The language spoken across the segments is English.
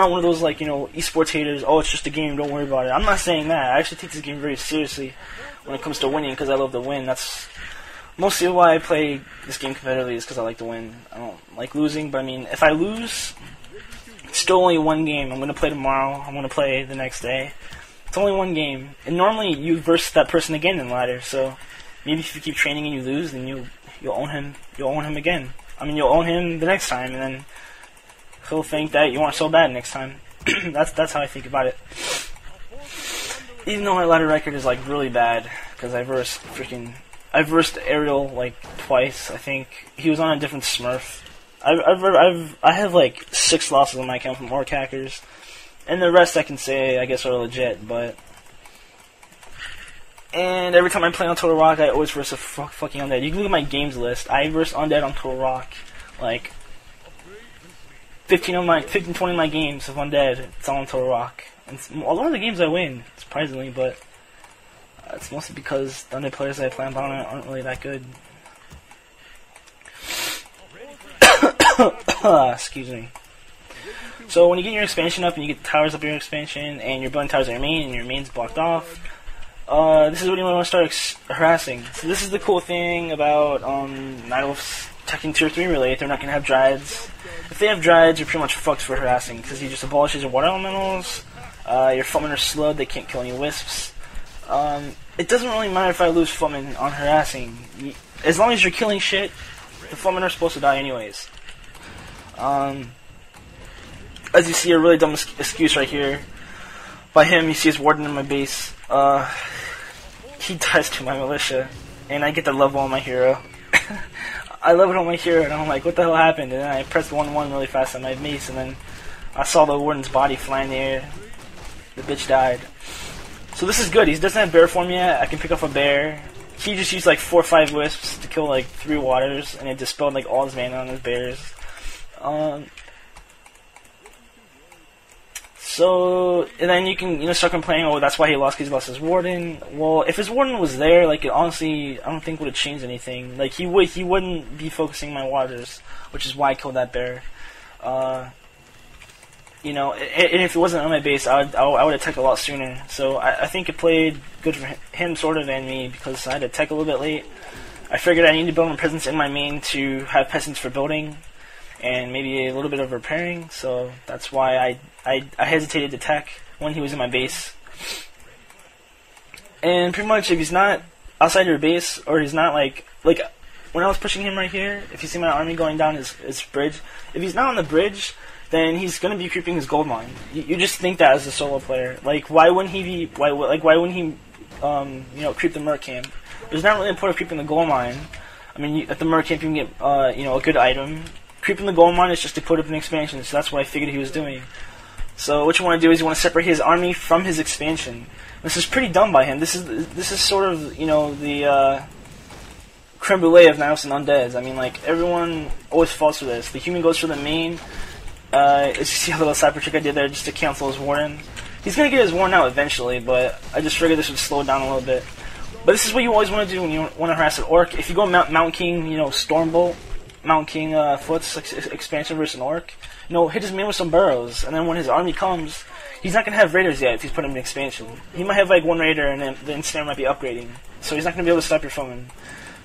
not one of those, like, you know, esports haters, oh, it's just a game, don't worry about it. I'm not saying that. I actually take this game very seriously when it comes to winning, because I love to win. That's mostly why I play this game competitively, is because I like to win. I don't like losing, but I mean, if I lose, it's still only one game. I'm going to play tomorrow. I'm going to play the next day. It's only one game. And normally, you verse that person again in the ladder, so maybe if you keep training and you lose, then you'll own him. You'll own him again. I mean, you'll own him the next time, and then he'll think that you aren't so bad next time. That's how I think about it. Even though my ladder record is like really bad, because I've versed Ariel like twice. I think he was on a different Smurf. I have like 6 losses on my account from orc hackers, and the rest I can say I guess are legit. And every time I play on Total Rock, I always verse a fucking undead. You can look at my games list. I verse undead on Total Rock, like 15, 20 of my games of undead. It's all on Total Rock. And a lot of the games I win, surprisingly, but it's mostly because the undead players that I play on aren't really that good. Excuse me. So when you get your expansion up and you get the towers up your expansion and you're building towers on your main and your main's blocked off, this is when you want to start harassing. So this is the cool thing about nightelfs attacking tier 3 relay. They're not going to have Dryades. If they have Dryades, you're pretty much fucked for harassing, because he just abolishes your water elementals. Your footmen are slowed, they can't kill any wisps. It doesn't really matter if I lose footmen on harassing. As long as you're killing shit, the footmen are supposed to die anyways. As you see, a really dumb excuse right here. By him, you see his warden in my base. He dies to my militia, and I get the level on my hero. I leveled on my hero, and I'm like, what the hell happened? And then I pressed 1-1 really fast on my mace, and then I saw the warden's body fly in the air. The bitch died. So this is good. He doesn't have bear form yet. I can pick up a bear. He just used like 4 or 5 wisps to kill like 3 waters, and it dispelled like all his mana on his bears. So, and then you can, start complaining, oh, that's why he lost, because he lost his warden. Well, if his warden was there, like, it honestly, I don't think would have changed anything. Like, he wouldn't be focusing my waters, which is why I killed that bear. And if it wasn't on my base, I would attack a lot sooner. So, I think it played good for him, sort of, and me, because I had to attack a little bit late. I figured I needed to build more peasants in my main to have peasants for building, and maybe a little bit of repairing, so that's why I hesitated to attack when he was in my base. And pretty much, if he's not outside your base, or he's not like when I was pushing him right here, if you see my army going down his bridge, if he's not on the bridge, then he's gonna be creeping his gold mine. You just think that as a solo player. Like, why wouldn't he creep the merc camp? There's not really a point of creeping the gold mine. I mean, at the merc camp you can get a good item. Creeping the gold mine is just to put up an expansion, so that's what I figured he was doing. So what you want to do is you want to separate his army from his expansion. This is pretty dumb by him. This is sort of, the creme brulee of nightelfs and undeads. I mean, like, everyone always falls for this. The human goes for the main. As you see a little cyber trick I did there just to cancel his warden. He's going to get his warden out eventually, but I just figured this would slow it down a little bit. But this is what you always want to do when you want to harass an orc. If you go Mountain King, Stormbolt, Mountain King Foot's expansion versus an orc, hit his main with some burrows, and then when his army comes, he's not going to have raiders yet if he's putting him in expansion. He might have like 1 raider, and then the ensnare might be upgrading, so he's not going to be able to stop your foeman.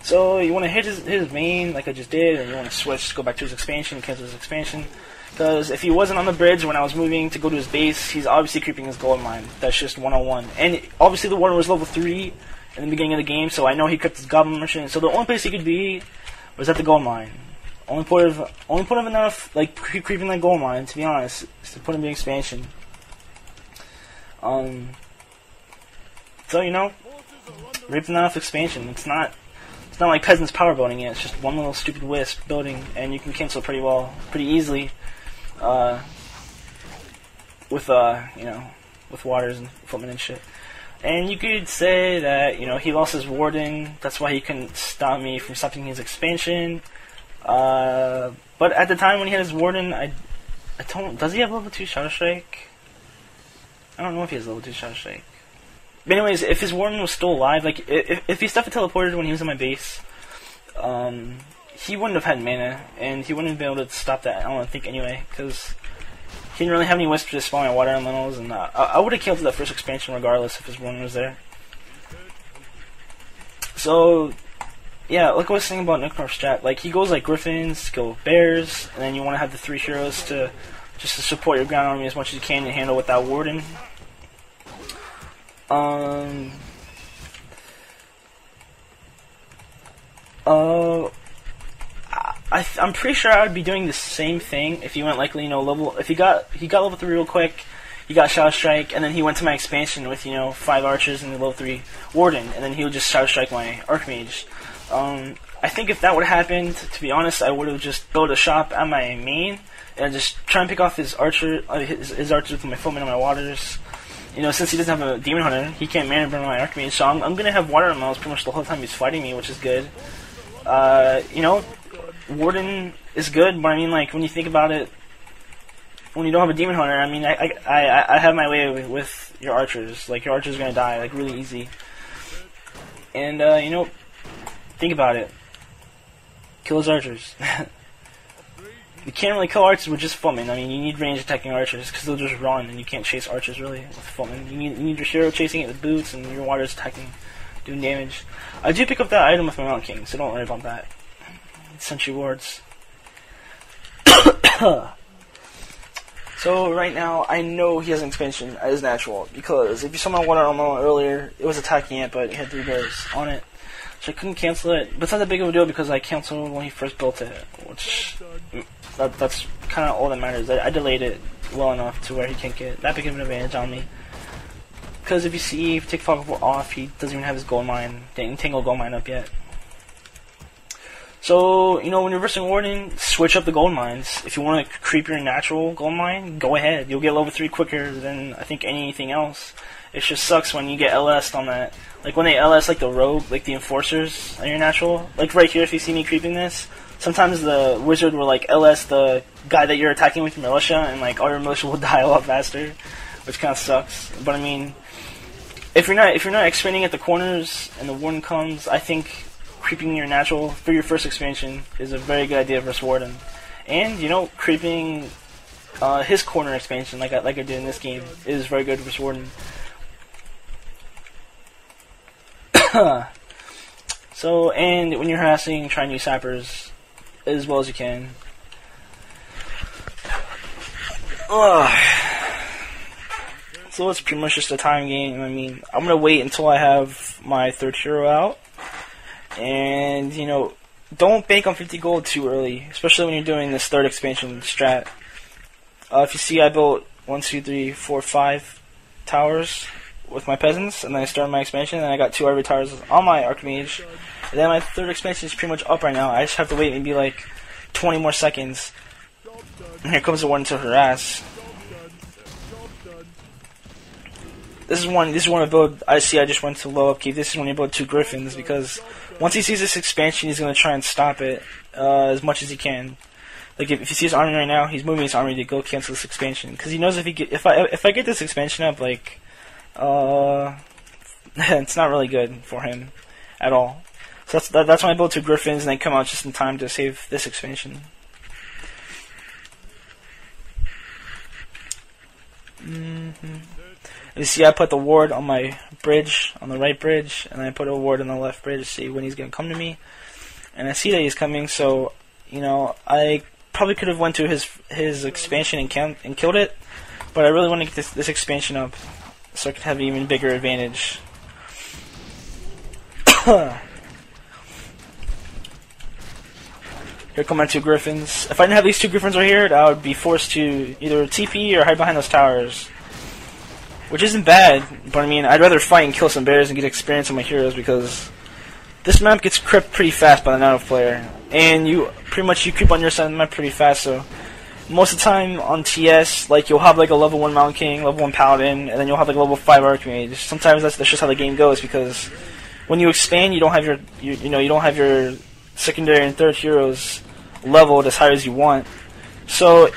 So you want to hit his main like I just did, and you want to switch, go back to his expansion, cancel his expansion. Because if he wasn't on the bridge when I was moving to go to his base, he's obviously creeping his gold mine. That's just 101. And obviously the warden was level 3 in the beginning of the game, so I know he crept his goblin merchant. So the only place he could be was at the gold mine. Only point of enough, like, creeping that gold mine, to be honest, is to put him in expansion. So, raping that off expansion. It's not like peasants power building it. It's just one little stupid wisp building, and you can cancel it pretty easily, with waters and footmen and shit. And you could say that, he lost his warden, that's why he couldn't stop me from stopping his expansion. But at the time when he had his warden, does he have level 2 Shadow Strike? I don't know if he has level 2 Shadow Strike. But anyways, if his warden was still alive, like, if he stuff teleported when he was in my base, he wouldn't have had mana, and he wouldn't have been able to stop that, I don't think, anyway, because he didn't really have any wisps to spawn my water elementals, and I would have killed that first expansion regardless if his warden was there. So, yeah, like I was saying about Nick North's strat, like he goes like Griffins, go Bears, and then you want to have the 3 heroes to just to support your ground army as much as you can and handle with that warden. I'm pretty sure I would be doing the same thing if he went like, you know, level. If he got level 3 real quick, he got Shadow Strike, and then he went to my expansion with, you know, 5 archers and the level 3 warden, and then he would just Shadow Strike my Archmage. I think if that would have happened, to be honest, I would have just built a shop at my main and just try and pick off his archers with my footmen and my waters. You know, since he doesn't have a demon hunter, he can't mana burn my Archmage, so I'm gonna have water elementals pretty much the whole time he's fighting me, which is good. You know, warden is good, but I mean, like, when you think about it, when you don't have a demon hunter, I mean, I have my way with your archers. Like, your archers are gonna die, like, really easy. And, you know, think about it. Kill his archers. You can't really kill archers with just footmen. I mean, you need range attacking archers, because they'll just run, and you can't chase archers, really, with footmen. You need your hero chasing it with boots, and your waters attacking, doing damage. I do pick up that item with my Mountain King, so don't worry about that. Sentry wards. So right now, I know he has an expansion as natural, because if you saw my water elemental earlier, it was attacking it, but it had 3 bears on it. So I couldn't cancel it, but it's not that big of a deal because I canceled when he first built it, which that's kind of all that matters. I delayed it well enough to where he can't get that big of an advantage on me. Because if you take Fog off, he doesn't even have his gold mine, the Entangled gold mine up yet. So, you know, when you're versing Warden, switch up the gold mines. If you want to creep your natural gold mine, go ahead. You'll get level 3 quicker than, I think, anything else. It just sucks when you get LS'd on that. Like, when they LS, like, the rogue, like, the enforcers on your natural. Like, right here, if you see me creeping this, sometimes the wizard will, like, LS the guy that you're attacking with your militia, and, like, all your militia will die a lot faster, which kind of sucks. But, I mean, if you're not expanding at the corners and the warden comes, I think creeping your natural for your first expansion is a very good idea versus warden. And, you know, creeping his corner expansion like I did in this game is very good versus warden. So, and when you're harassing, try and use sappers as well as you can. So it's pretty much just a time game. I mean, I'm gonna wait until I have my 3rd hero out. And, you know, don't bank on 50 gold too early, especially when you're doing this 3rd expansion strat. If you see, I built 1, 2, 3, 4, 5 towers with my peasants, and then I started my expansion, and I got 2 ivory towers on my Archmage. And then my 3rd expansion is pretty much up right now. I just have to wait maybe like 20 more seconds. And here comes the one to harass. This is one I build. I just went to low upkeep. This is when you build 2 griffins, because once he sees this expansion, he's gonna try and stop it as much as he can. Like if you see his army right now, he's moving his army to go cancel this expansion, because he knows if I get this expansion up, like it's not really good for him at all. So that's when I build 2 griffins, and they come out just in time to save this expansion. You see, I put the ward on my bridge, on the right bridge, and I put a ward on the left bridge to see when he's going to come to me. And I see that he's coming, so, you know, I probably could have went to his expansion and killed it, but I really want to get this expansion up so I could have an even bigger advantage. Here come my 2 griffins. If I didn't have these 2 griffins right here, I would be forced to either TP or hide behind those towers. Which isn't bad, but I mean, I'd rather fight and kill some bears and get experience on my heroes, because this map gets crept pretty fast by the nightelf player. And you creep on your side of the map pretty fast, so most of the time on TS, like, you'll have like a level 1 Mountain King, level 1 Paladin, and then you'll have like a level 5 Archmage. Sometimes that's just how the game goes, because when you expand, you don't have your secondary and 3rd heroes leveled as high as you want. So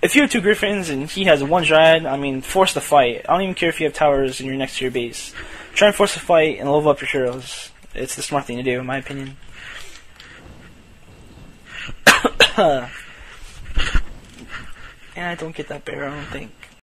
if you have 2 griffins and he has 1 dryad, I mean, force the fight. I don't even care if you have towers and you're next to your base. Try and force the fight and level up your heroes. It's the smart thing to do, in my opinion. And I don't get that bear, I don't think.